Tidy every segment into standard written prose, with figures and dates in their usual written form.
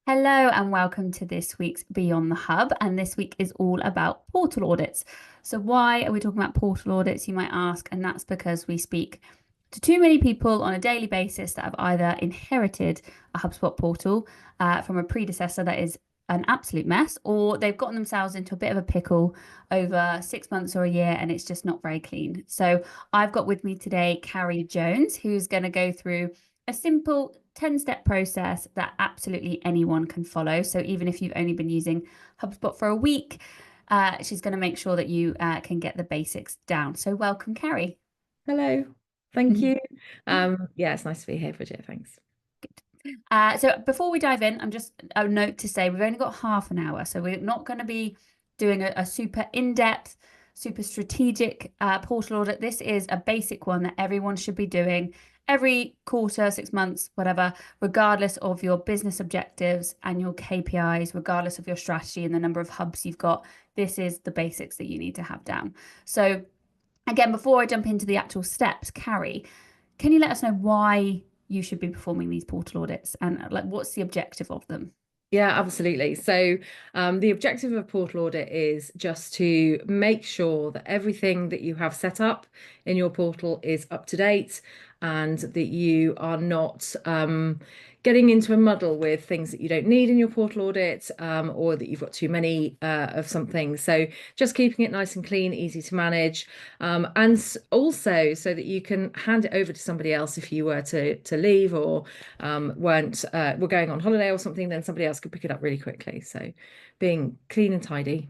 Hello and welcome to this week's Beyond the Hub. And this week is all about portal audits. So, why are we talking about portal audits, you might ask? And that's because we speak to too many people on a daily basis that have either inherited a HubSpot portal from a predecessor that is an absolute mess, or they've gotten themselves into a bit of a pickle over 6 months or a year and it's just not very clean. So, I've got with me today Carrie Jones, who's going to go through a simple 10-step process that absolutely anyone can follow. So even if you've only been using HubSpot for a week, she's going to make sure that you can get the basics down. So welcome, Carrie. Hello, thank you. Yeah, it's nice to be here, Bridget. Thanks. So before we dive in, I'm just a note to say we've only got half an hour, so we're not going to be doing a super in-depth, super strategic portal audit. This is a basic one that everyone should be doing every quarter, 6 months, whatever, regardless of your business objectives and your KPIs, regardless of your strategy and the number of hubs you've got. This is the basics that you need to have down. So again, before I jump into the actual steps, Carrie, can you let us know why you should be performing these portal audits and like what's the objective of them? Yeah, absolutely. So, the objective of a portal audit is just to make sure that everything that you have set up in your portal is up to date and that you are not getting into a muddle with things that you don't need in your portal audit, or that you've got too many of something. So, just keeping it nice and clean, easy to manage, and also so that you can hand it over to somebody else if you were to leave or weren't were going on holiday or something, then somebody else could pick it up really quickly. So being clean and tidy.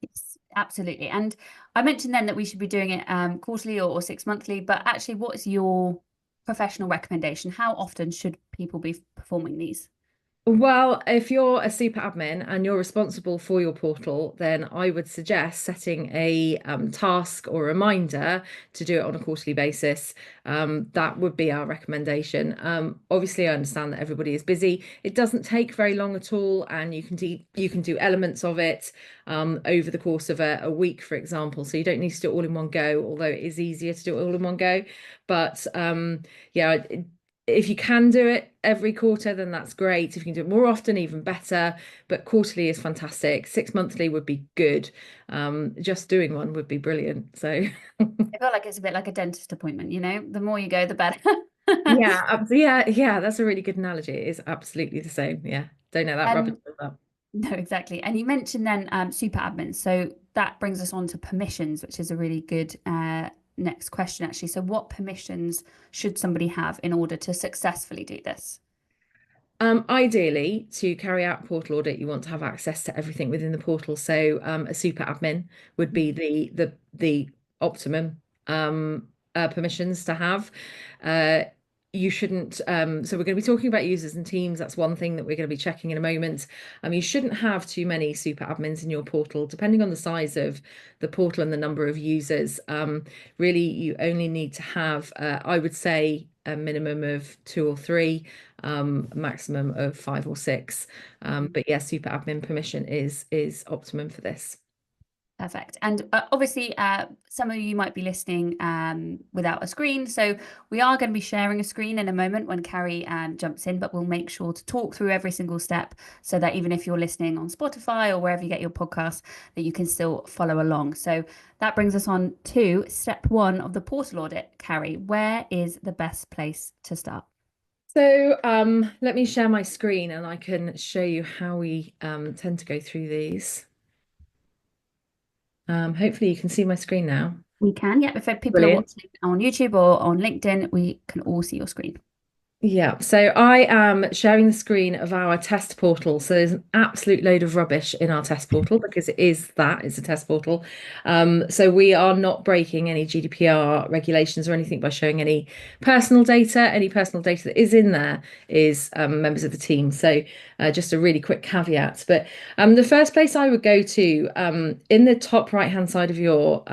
Yes, absolutely. And I mentioned then that we should be doing it quarterly or 6 monthly, but actually, what is your professional recommendation? How often should people be performing these? Well, if you're a super admin and you're responsible for your portal, then I would suggest setting a task or reminder to do it on a quarterly basis. That would be our recommendation. Obviously, I understand that everybody is busy. It doesn't take very long at all, and you can do elements of it over the course of a week, for example. So you don't need to do it all in one go, although it is easier to do it all in one go. But yeah, if you can do it every quarter, then that's great. If you can do it more often, even better. But quarterly is fantastic. 6 monthly would be good. Just doing one would be brilliant. So I feel like it's a bit like a dentist appointment, the more you go, the better. yeah, yeah, that's a really good analogy. It is absolutely the same. Yeah. Don't know that rubbish. Um, no, exactly. And you mentioned then super admins. So that brings us on to permissions, which is a really good next question, actually. So, what permissions should somebody have in order to successfully do this? Ideally, to carry out portal audit, you want to have access to everything within the portal. So, a super admin would be the optimum permissions to have. Uh, you shouldn't. So, we're going to be talking about users and teams. That's one thing that we're going to be checking in a moment. You shouldn't have too many super admins in your portal, depending on the size of the portal and the number of users. Really, you only need to have, I would say, a minimum of two or three, maximum of five or six. But yeah, super admin permission is optimum for this. Perfect. And obviously, some of you might be listening without a screen. So we are going to be sharing a screen in a moment when Carrie jumps in, but we'll make sure to talk through every single step so that even if you're listening on Spotify or wherever you get your podcasts, that you can still follow along. So that brings us on to step one of the portal audit. Carrie, where is the best place to start? So let me share my screen and I can show you how we tend to go through these. Hopefully you can see my screen now. We can, yeah. If people are Brilliant. watching on YouTube or on LinkedIn, we can all see your screen. Yeah, so I am sharing the screen of our test portal. So there's an absolute load of rubbish in our test portal because it's a test portal. So we are not breaking any GDPR regulations or anything by showing any personal data. Any personal data that is in there is members of the team. So just a really quick caveat. But the first place I would go to, in the top right hand side of your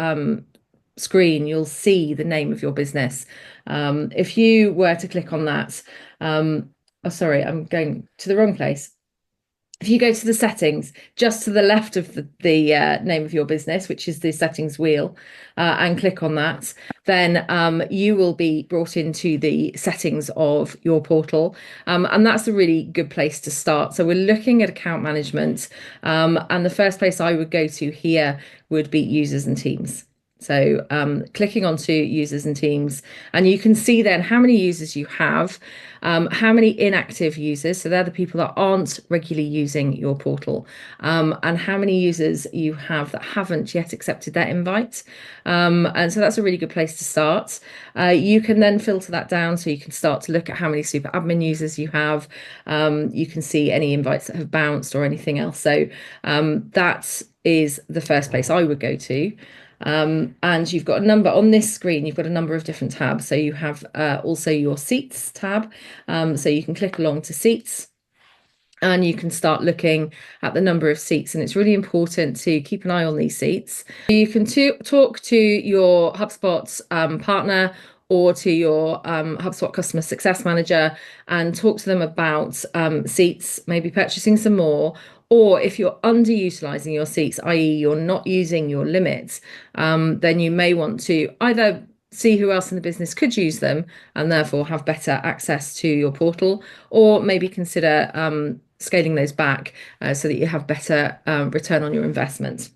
screen, you'll see the name of your business. If you were to click on that, oh, sorry, I'm going to the wrong place. if you go to the settings, just to the left of the name of your business, which is the settings wheel, and click on that, then you will be brought into the settings of your portal. And that's a really good place to start. So we're looking at account management. And the first place I would go to here would be users and teams. So clicking onto users and teams, and you can see then how many users you have, how many inactive users, so they're the people that aren't regularly using your portal, and how many users you have that haven't yet accepted their invite. And so that's a really good place to start. You can then filter that down so you can start to look at how many super admin users you have. You can see any invites that have bounced or anything else. So that is the first place I would go to. And you've got a number on this screen, you've got a number of different tabs. So you have also your seats tab. So you can click along to seats and you can start looking at the number of seats. And it's really important to keep an eye on these seats. You can talk to your HubSpot partner or to your HubSpot customer success manager and talk to them about seats, maybe purchasing some more. Or if you're underutilizing your seats, i.e., you're not using your limits, then you may want to either see who else in the business could use them and therefore have better access to your portal, or maybe consider scaling those back so that you have better return on your investment.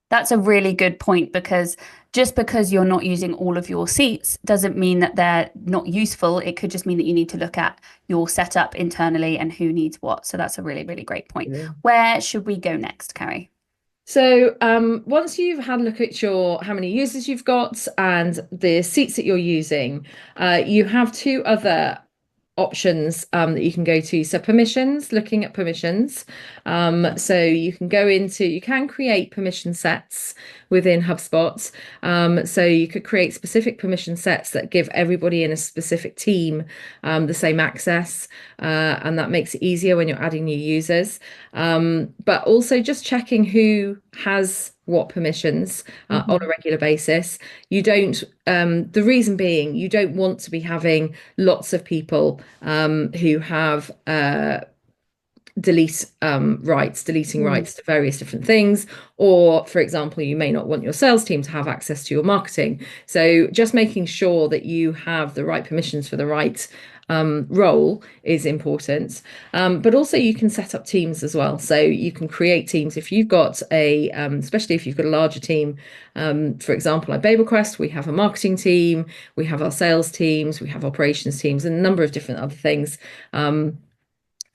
That's a really good point, because just because you're not using all of your seats doesn't mean that they're not useful. It could just mean that you need to look at your setup internally and who needs what. So that's a really, really great point. Yeah. Where should we go next, Carrie? So once you've had a look at your how many users you've got and the seats that you're using, you have two other options that you can go to. So permissions, looking at permissions. So you can go into, you can create permission sets within HubSpot. So you could create specific permission sets that give everybody in a specific team the same access. And that makes it easier when you're adding new users. But also just checking who has what permissions on a regular basis. You don't, the reason being, you don't want to be having lots of people who have deleting rights to various different things. Or, for example, you may not want your sales team to have access to your marketing. So just making sure that you have the right permissions for the right role is important. But also you can set up teams as well. So you can create teams if you've got especially if you've got a larger team. For example, at BabelQuest, we have a marketing team, we have our sales teams, we have operations teams, and a number of different other things.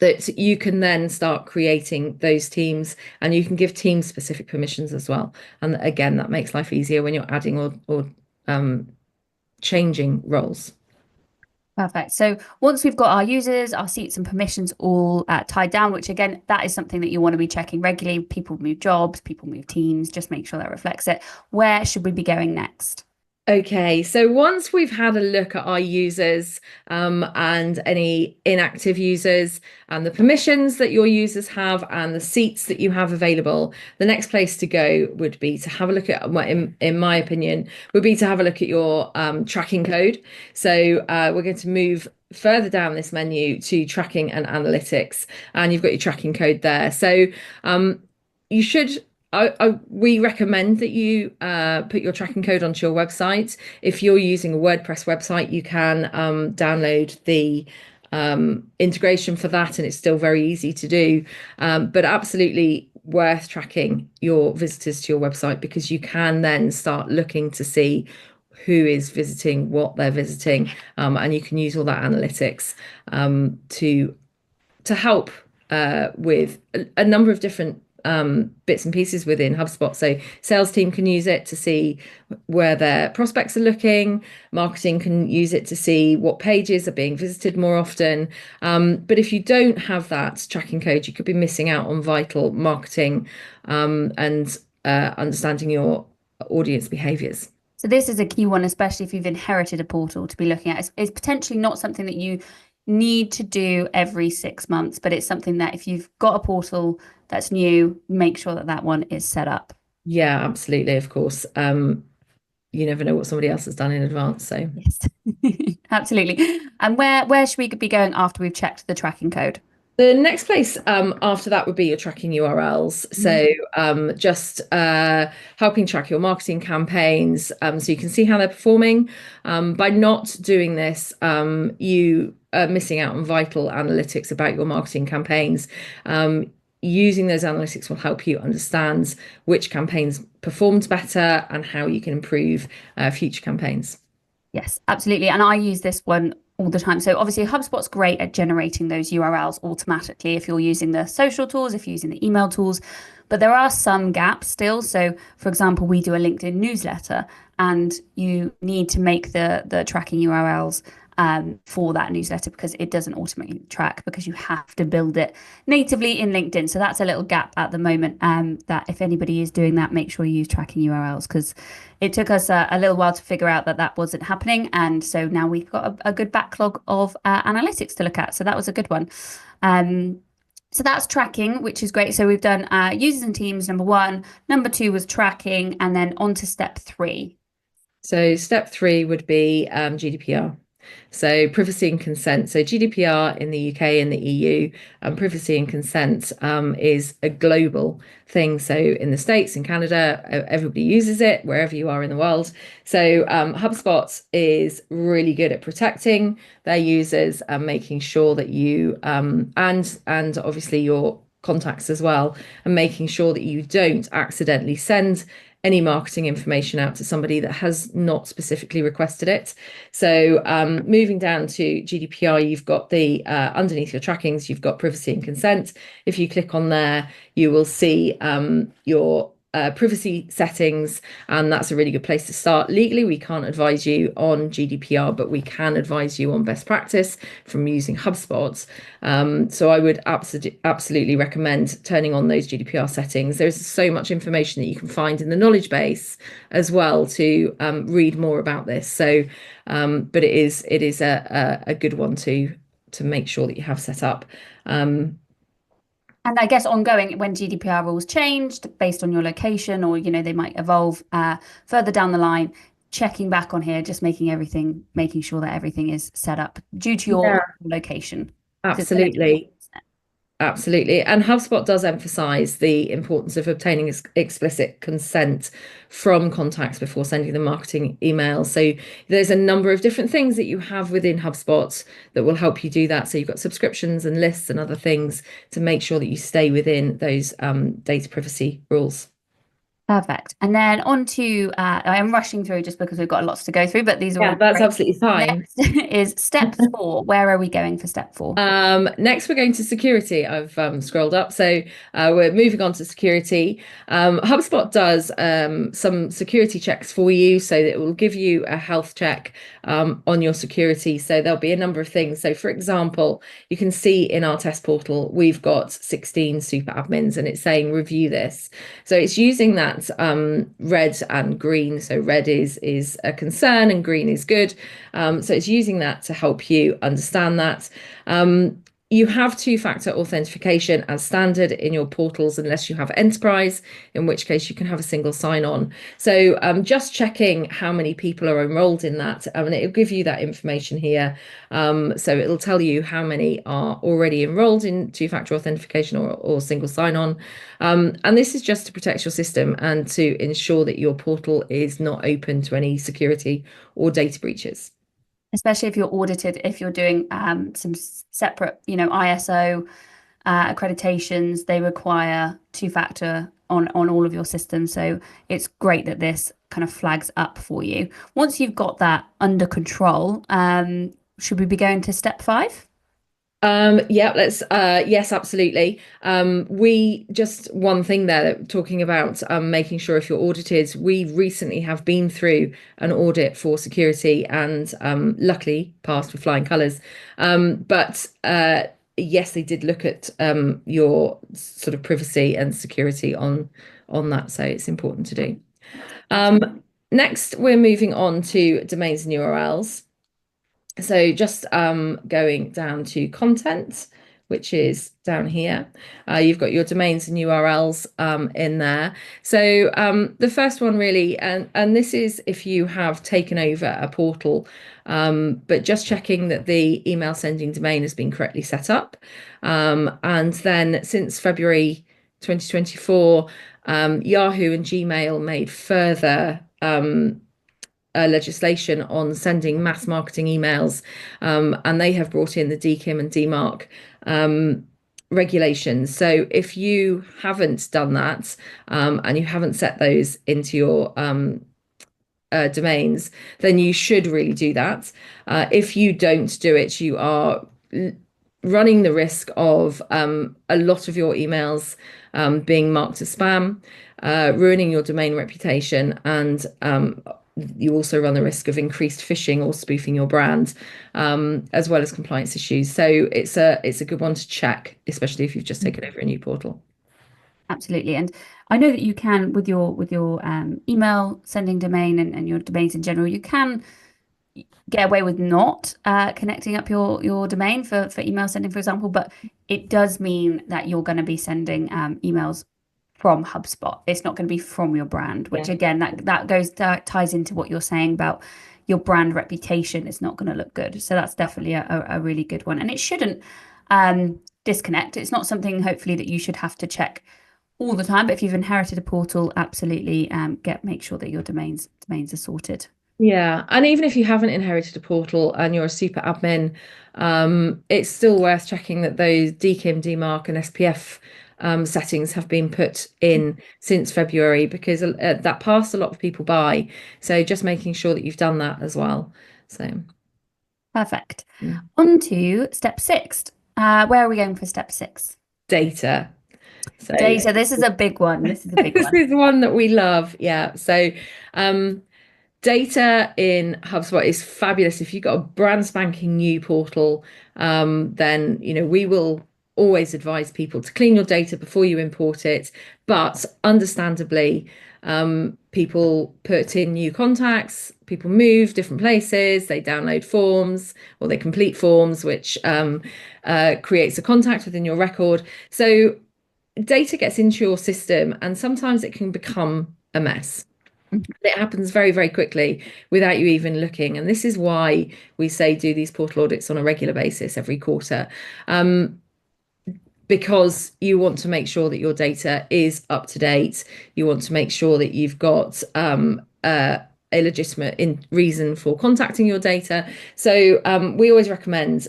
That you can then start creating those teams, and you can give team specific permissions as well. And again, that makes life easier when you're adding or changing roles. Perfect. So once we've got our users, our seats and permissions all tied down, which again, that is something that you want to be checking regularly. People move jobs, people move teams, just make sure that reflects it. Where should we be going next? Okay, so once we've had a look at our users and any inactive users and the permissions that your users have and the seats that you have available, the next place to go would be to have a look at, in my opinion, would be to have a look at your tracking code. So we're going to move further down this menu to tracking and analytics, and you've got your tracking code there. So you should we recommend that you put your tracking code onto your website. If you're using a WordPress website, you can download the integration for that, and it's still very easy to do. But absolutely worth tracking your visitors to your website, because you can then start looking to see who is visiting, what they're visiting, and you can use all that analytics to help with a number of different bits and pieces within HubSpot. So sales team can use it to see where their prospects are looking. Marketing can use it to see what pages are being visited more often. But if you don't have that tracking code, you could be missing out on vital marketing and understanding your audience behaviors. So this is a key one, especially if you've inherited a portal, to be looking at. It's potentially not something that you need to do every 6 months, but it's something that if you've got a portal that's new, make sure that that one is set up. Yeah, absolutely, of course. You never know what somebody else has done in advance. So Yes, absolutely. And where should we be going after we've checked the tracking code? The next place after that would be your tracking URLs. Mhm. So just helping track your marketing campaigns so you can see how they're performing. By not doing this, you are missing out on vital analytics about your marketing campaigns. Using those analytics will help you understand which campaigns performed better and how you can improve future campaigns. Yes, absolutely. And I use this one all the time. So obviously HubSpot's great at generating those URLs automatically if you're using the social tools, if you're using the email tools, but there are some gaps still. So for example, we do a LinkedIn newsletter and you need to make the tracking URLs for that newsletter because it doesn't automatically track because you have to build it natively in LinkedIn. So that's a little gap at the moment. That if anybody is doing that, make sure you use tracking URLs because it took us a little while to figure out that that wasn't happening. And so now we've got a good backlog of analytics to look at. So that was a good one. Um, so that's tracking, which is great. So we've done users and teams, number one. Number two was tracking, and then on to step three. So step three would be GDPR. So privacy and consent. So GDPR in the UK and the EU, privacy and consent is a global thing. So in the States, in Canada, everybody uses it wherever you are in the world. So HubSpot is really good at protecting their users and making sure that you and obviously your contacts as well, and making sure that you don't accidentally send any marketing information out to somebody that has not specifically requested it. So moving down to GDPR, you've got the underneath your trackings, you've got privacy and consent. If you click on there, you will see your privacy settings, and that's a really good place to start. Legally, we can't advise you on GDPR, but we can advise you on best practice from using HubSpot. So I would absolutely recommend turning on those GDPR settings. There's so much information that you can find in the knowledge base as well to read more about this. So, but it is a good one to make sure that you have set up. And I guess ongoing, when GDPR rules changed based on your location, or they might evolve further down the line, checking back on here, just making sure that everything is set up due to your Yeah, location. 'Cause it's gonna be absolutely. Absolutely. And HubSpot does emphasize the importance of obtaining explicit consent from contacts before sending the marketing emails. So there's a number of different things that you have within HubSpot that will help you do that. So you've got subscriptions and lists and other things to make sure that you stay within those data privacy rules. Perfect. And then on to, I am rushing through just because we've got lots to go through, but these are Yeah, all that's great. absolutely fine. Next is step four. Where are we going for step four? Next, we're going to security. I've scrolled up, so we're moving on to security. HubSpot does some security checks for you, so that it will give you a health check on your security. So there'll be a number of things. So, for example, you can see in our test portal we've got 16 super admins, and it's saying review this. So it's using that red and green. So red is a concern, and green is good. So it's using that to help you understand that. You have two-factor authentication as standard in your portals unless you have enterprise, in which case you can have a single sign-on. So just checking how many people are enrolled in that, and it'll give you that information here. So it'll tell you how many are already enrolled in two-factor authentication or single sign-on. And this is just to protect your system and to ensure that your portal is not open to any security or data breaches. Especially if you're audited, if you're doing some separate, ISO accreditations, they require two-factor on all of your systems. So it's great that this kind of flags up for you. Once you've got that under control, should we be going to step five? Yeah, let's yes, absolutely. We just one thing there talking about making sure if you're audited, we recently have been through an audit for security and luckily passed with flying colours. But yes, they did look at your sort of privacy and security on that, so it's important to do. Next, we're moving on to domains and URLs. So just going down to content, which is down here. You've got your domains and URLs in there. So the first one really, and this is if you have taken over a portal, but just checking that the email sending domain has been correctly set up. And then since February 2024, Yahoo and Gmail made further legislation on sending mass marketing emails, and they have brought in the DKIM and DMARC regulations. So if you haven't done that, and you haven't set those into your domains, then you should really do that. If you don't do it, you are running the risk of a lot of your emails being marked as spam, ruining your domain reputation, and you also run the risk of increased phishing or spoofing your brand, as well as compliance issues. So it's a good one to check, especially if you've just taken over a new portal. Absolutely. And I know that you can with your email sending domain and your domains in general, you can get away with not connecting up your domain for email sending, for example, but it does mean that you're going to be sending emails from HubSpot. It's not going to be from your brand, which Yeah. again, that ties into what you're saying about your brand reputation. It's not going to look good. So that's definitely a really good one. And it shouldn't disconnect. It's not something hopefully that you should have to check all the time. But if you've inherited a portal, absolutely make sure that your domains are sorted. Yeah, and even if you haven't inherited a portal and you're a super admin, it's still worth checking that those DKIM, DMARC, and SPF settings have been put in since February, because that passed a lot of people by. So just making sure that you've done that as well. So Perfect. yeah. On to step 6. Where are we going for step 6? Data. So Data. This is a big one. This is a big this one. is one that we love. Yeah. So data in HubSpot is fabulous. If you've got a brand spanking new portal, then we will always advise people to clean your data before you import it. But understandably, people put in new contacts, people move different places, they download forms or they complete forms, which creates a contact within your record. So data gets into your system and sometimes it can become a mess. It happens very, very quickly without you even looking. And this is why we say do these portal audits on a regular basis every quarter, because you want to make sure that your data is up to date. You want to make sure that you've got a legitimate reason for contacting your data. So we always recommend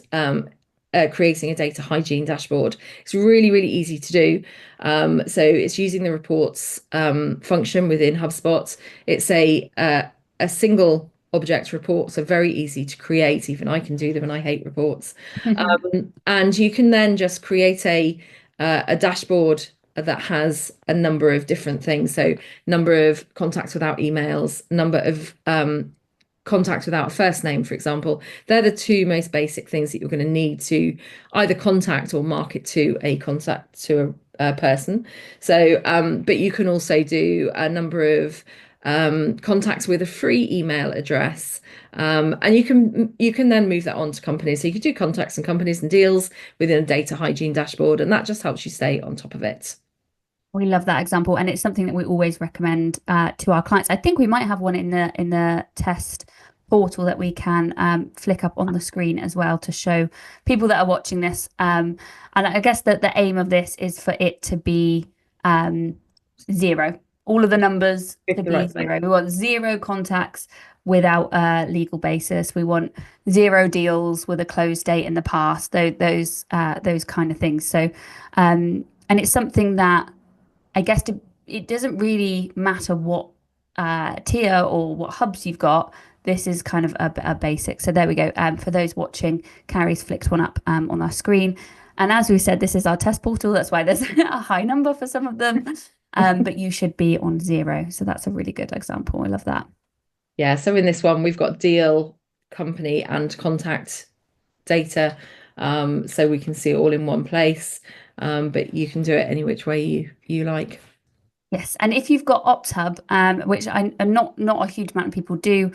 creating a data hygiene dashboard. It's really, really easy to do. So it's using the reports function within HubSpot. It's a single object report, so very easy to create. Even I can do them, and I hate reports. And you can then just create a dashboard that has a number of different things. So number of contacts without emails, number of contact without a first name, for example. They're the two most basic things that you're going to need to either contact or market to a contact to a person. So, but you can also do a number of contacts with a free email address. And you can then move that on to companies. So you can do contacts and companies and deals within a data hygiene dashboard, and that just helps you stay on top of it. We love that example, and it's something that we always recommend to our clients. I think we might have one in the test portal that we can flick up on the screen as well to show people that are watching this. And I guess that the aim of this is for it to be 0. All of the numbers to be 0. We want 0 contacts without a legal basis. We want 0 deals with a close date in the past. Those kind of things. So, and it's something that I guess it doesn't really matter what tier or what hubs you've got. This is kind of a basic. So there we go. For those watching, Carrie's flicked one up on our screen. And as we said, this is our test portal. That's why there's a high number for some of them. But you should be on 0. So that's a really good example. I love that. Yeah. So in this one, we've got deal, company, and contact data. So we can see it all in one place. But you can do it any which way you like. Yes, and if you've got OptHub, which I not a huge amount of people do,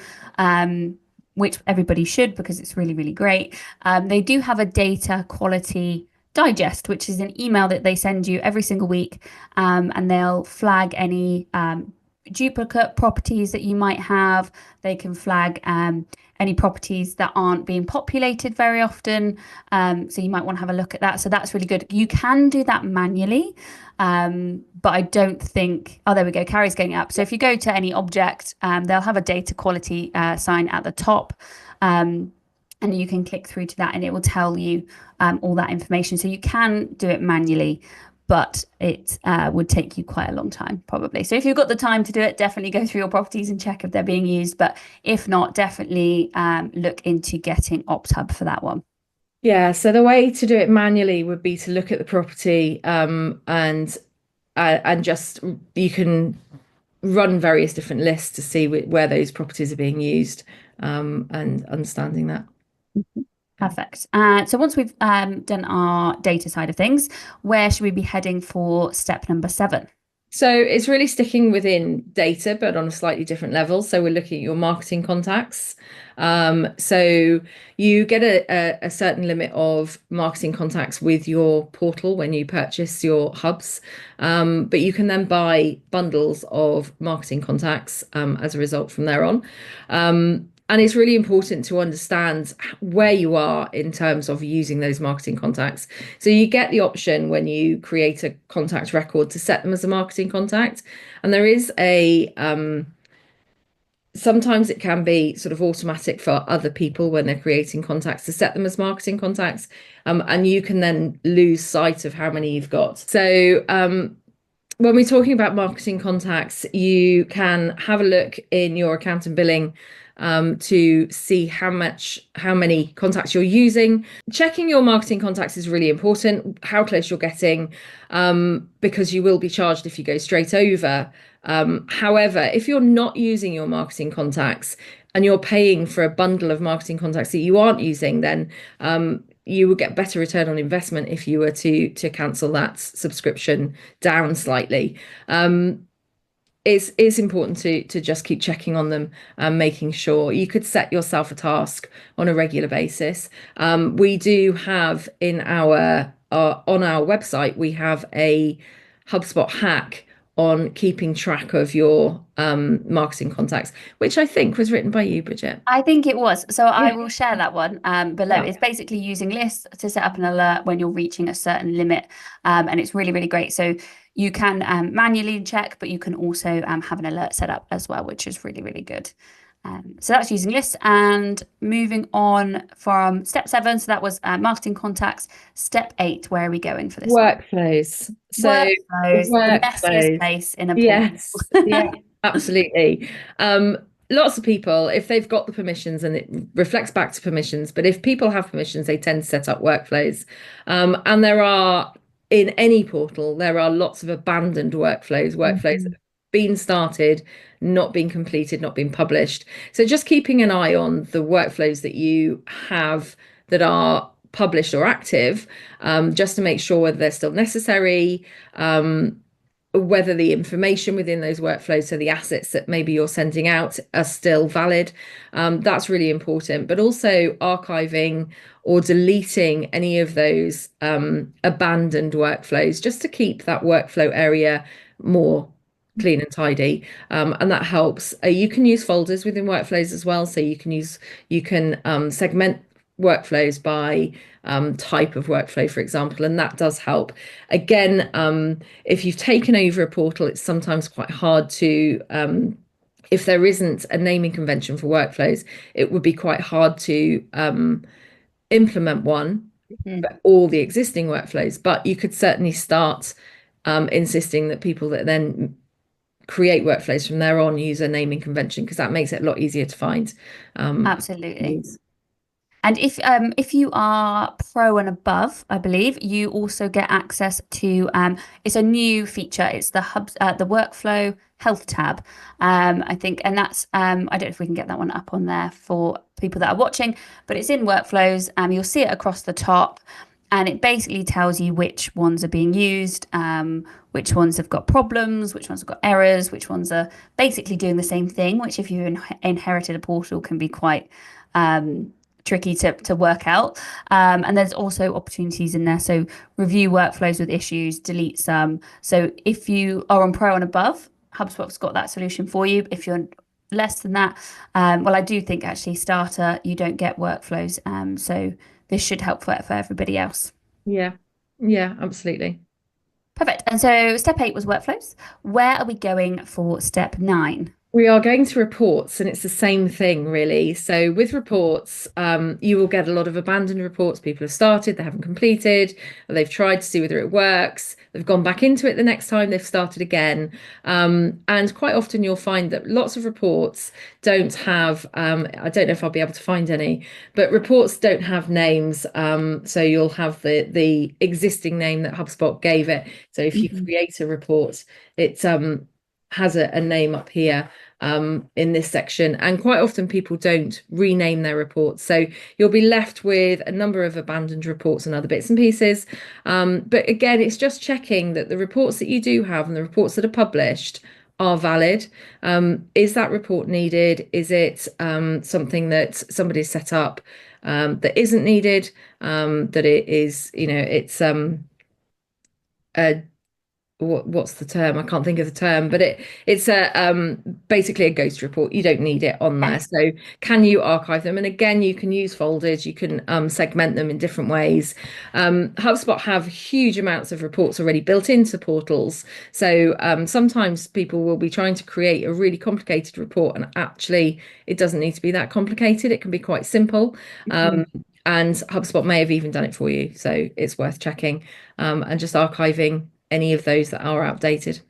which everybody should because it's really, really great. They do have a data quality digest, which is an email that they send you every single week, and they'll flag any duplicate properties that you might have. They can flag any properties that aren't being populated very often. So you might want to have a look at that. So that's really good. You can do that manually, but I don't think. Oh, there we go. Carrie's getting up. So if you go to any object, they'll have a data quality sign at the top. And you can click through to that and it will tell you all that information. So you can do it manually, but it would take you quite a long time probably. So if you've got the time to do it, definitely go through your properties and check if they're being used. But if not, definitely look into getting OptHub for that one. Yeah, so the way to do it manually would be to look at the property and just you can run various different lists to see where those properties are being used and understanding that. Perfect. So once we've done our data side of things, where should we be heading for step number 7? So it's really sticking within data, but on a slightly different level. So we're looking at your marketing contacts. So you get a certain limit of marketing contacts with your portal when you purchase your hubs, but you can then buy bundles of marketing contacts as a result from there on. And it's really important to understand where you are in terms of using those marketing contacts. So you get the option when you create a contact record to set them as a marketing contact. And there is sometimes it can be sort of automatic for other people when they're creating contacts to set them as marketing contacts. And you can then lose sight of how many you've got. So when we're talking about marketing contacts, you can have a look in your account and billing to see how many contacts you're using. Checking your marketing contacts is really important, how close you're getting, because you will be charged if you go straight over. However, if you're not using your marketing contacts and you're paying for a bundle of marketing contacts that you aren't using, then you will get better return on investment if you were to cancel that subscription down slightly. It's important to just keep checking on them and making sure. You could set yourself a task on a regular basis. We do have in our on our website, we have a HubSpot hack on keeping track of your marketing contacts, which I think was written by you, Bridget. I think it was. So I Yeah. will share that one below. Yeah. It's basically using lists to set up an alert when you're reaching a certain limit. And it's really, really great. So you can manually check, but you can also have an alert set up as well, which is really, really good. So that's using lists and moving on from step 7. So that was marketing contacts. Step 8, where are we going for this one? Workflows. So Workflows, the messiest workflows. place in a portal. Yes. Yeah, absolutely. Lots of people, if they've got the permissions and it reflects back to permissions, but if people have permissions, they tend to set up workflows. And there are, in any portal, there are lots of abandoned workflows that have been started, not been completed, not been published. So just keeping an eye on the workflows that you have that are published or active, just to make sure whether they're still necessary, whether the information within those workflows, so the assets that maybe you're sending out, are still valid. That's really important, but also archiving or deleting any of those abandoned workflows just to keep that workflow area more clean and tidy, and that helps. You can use folders within workflows as well, so you can segment workflows by type of workflow, for example, and that does help. Again, if you've taken over a portal, it's sometimes quite hard to if there isn't a naming convention for workflows, it would be quite hard to implement one for all the existing workflows, but you could certainly start insisting that people that then create workflows from there on use a naming convention, because that makes it a lot easier to find. Absolutely. And if you are pro and above, I believe you also get access to it's a new feature. It's the the workflow health tab, I think, and that's I don't know if we can get that one up on there for people that are watching, but it's in workflows. You'll see it across the top, and it basically tells you which ones are being used, which ones have got problems, which ones have got errors, which ones are basically doing the same thing. Which, if you inherited a portal, can be quite tricky to work out. And there's also opportunities in there. So review workflows with issues, delete some. So if you are on Pro and above, HubSpot's got that solution for you. If you're less than that, well, I do think actually starter, you don't get workflows. So this should help for everybody else. Yeah. Yeah, absolutely. Perfect. And so step 8 was workflows. Where are we going for step 9? We are going to reports, and it's the same thing, really. So with reports, you will get a lot of abandoned reports. People have started, they haven't completed, or they've tried to see whether it works. They've gone back into it the next time, they've started again. And quite often you'll find that lots of reports don't have, I don't know if I'll be able to find any, but reports don't have names. So you'll have the existing name that HubSpot gave it. So if you Mhm. create a report, it has a name up here in this section, and quite often people don't rename their reports, so you'll be left with a number of abandoned reports and other bits and pieces. But again, it's just checking that the reports that you do have and the reports that are published are valid. Is that report needed? Is it something that somebody's set up that isn't needed? That it is, it's a what's the term? I can't think of the term, but it's a basically a ghost report. You don't need it on there. So can you archive them? And again, you can use folders, you can segment them in different ways. HubSpot have huge amounts of reports already built into portals. So sometimes people will be trying to create a really complicated report, and actually it doesn't need to be that complicated. It can be quite simple. Mhm. And HubSpot may have even done it for you. So it's worth checking and just archiving any of those that are outdated.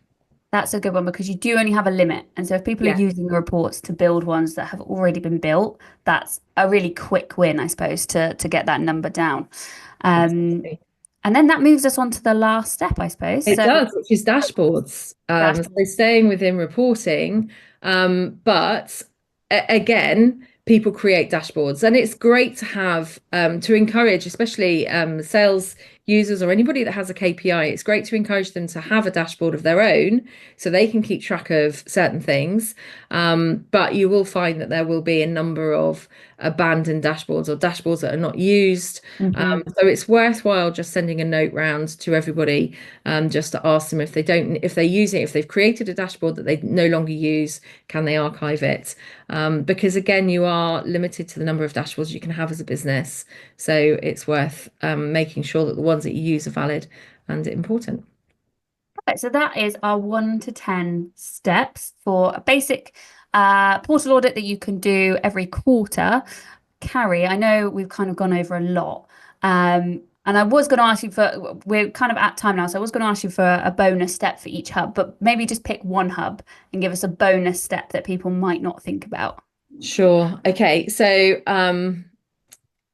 That's a good one because you do only have a limit. And so if people are Yeah, using the reports to build ones that have already been built, that's a really quick win, I suppose, to get that number down. Um, absolutely. and then that moves us on to the last step, I suppose. It So does, which is dashboards. So dashboard. staying within reporting, but again, people create dashboards, and it's great to have to encourage, especially sales users or anybody that has a KPI. It's great to encourage them to have a dashboard of their own, so they can keep track of certain things. But you will find that there will be a number of abandoned dashboards or dashboards that are not used. Mhm. So it's worthwhile just sending a note round to everybody, just to ask them if they're using it, if they've created a dashboard that they no longer use, can they archive it? Because again, you are limited to the number of dashboards you can have as a business. So it's worth making sure that the ones that you use are valid and important. Right, so that is our 1 to 10 steps for a basic portal audit that you can do every quarter. Carrie, I know we've kind of gone over a lot. And I was going to ask you for, we're kind of at time now, so I was going to ask you for a bonus step for each hub, but maybe just pick one hub and give us a bonus step that people might not think about. Sure. Okay. So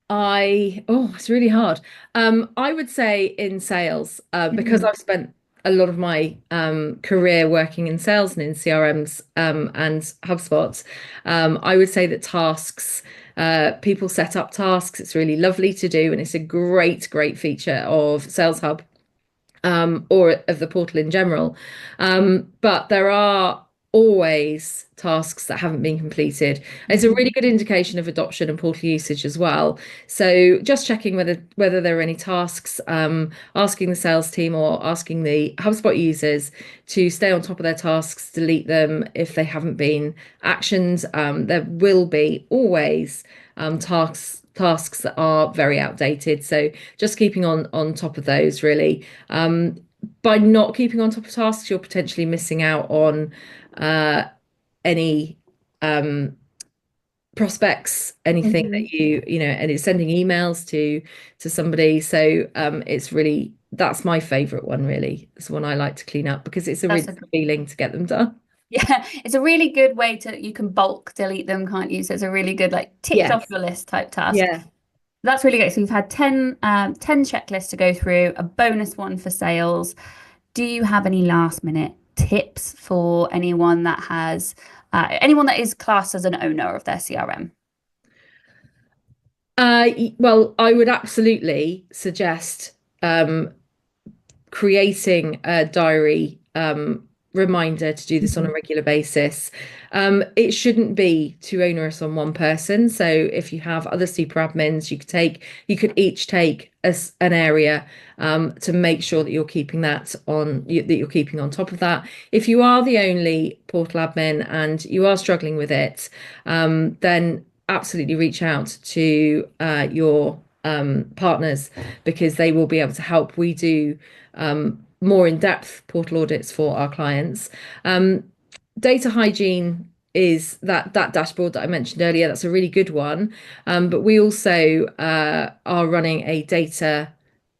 it's really hard. I would say in sales, because Mhm. I've spent a lot of my career working in sales and in CRMs and HubSpots. I would say that tasks, people set up tasks. It's really lovely to do, and it's a great feature of Sales Hub or of the portal in general. But there are always tasks that haven't been completed. It's a Mhm. really good indication of adoption and portal usage as well. So just checking whether there are any tasks, asking the sales team or asking the HubSpot users to stay on top of their tasks, delete them if they haven't been actioned. There will be always tasks that are very outdated. So just keeping on top of those really. By not keeping on top of tasks, you're potentially missing out on any prospects, anything Mhm. that and it's sending emails to somebody. So it's really that's my favorite one really. It's the one I like to clean up because it's a That's really a good feeling to get them done. Yeah, it's a really good way to, you can bulk delete them, can't you? So it's a really good, like, ticked off Yes. your list type task. Yeah. That's really good. So we've had 10 checklists to go through, a bonus one for sales. Do you have any last minute tips for anyone that is classed as an owner of their CRM? Well, I would absolutely suggest creating a diary reminder to do this on a Mhm. regular basis. It shouldn't be too onerous on one person. So if you have other super admins, you could each take an area to make sure that you're keeping that you're keeping on top of that. If you are the only portal admin and you are struggling with it, then absolutely reach out to your partners, because they will be able to help. We do more in-depth portal audits for our clients. Data hygiene is that dashboard that I mentioned earlier. That's a really good one. But we also are running a data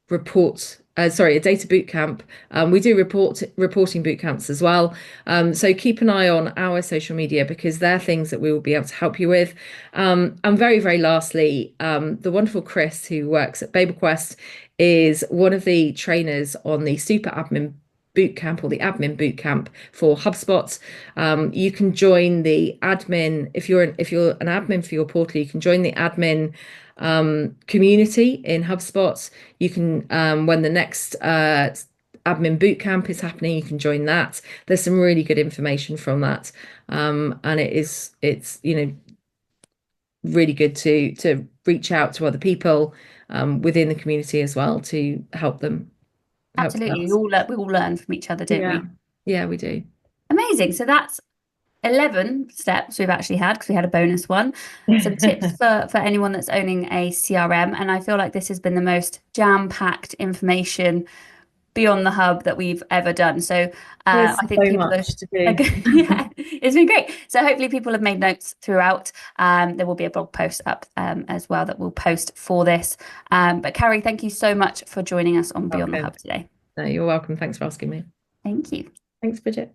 report sorry, a data boot camp. We do reporting boot camps as well. So keep an eye on our social media, because they're things that we will be able to help you with. And very, very lastly, the wonderful Chris, who works at BabelQuest, is one of the trainers on the super admin boot camp, or the admin boot camp for HubSpot. You can join the admin if you're an admin for your portal. You can join the admin community in HubSpot. You can when the next admin boot camp is happening, you can join that. There's some really good information from that, and it's really good to reach out to other people within the community as well, to help them Absolutely. out. We all learn from each other, don't Yeah, we? yeah, we do. Amazing. So that's 11 steps we've actually had, because we had a bonus one. Some tips for anyone that's owning a CRM. And I feel like this has been the most jam-packed information beyond the hub that we've ever done. So There's I think so people much to do. yeah, it's been great. So hopefully people have made notes throughout. There will be a blog post up as well that we'll post for this. But Carrie, thank you so much for joining us on Beyond the Welcome. Hub today. No, you're welcome. Thanks for asking me. Thank you. Thanks, Bridget.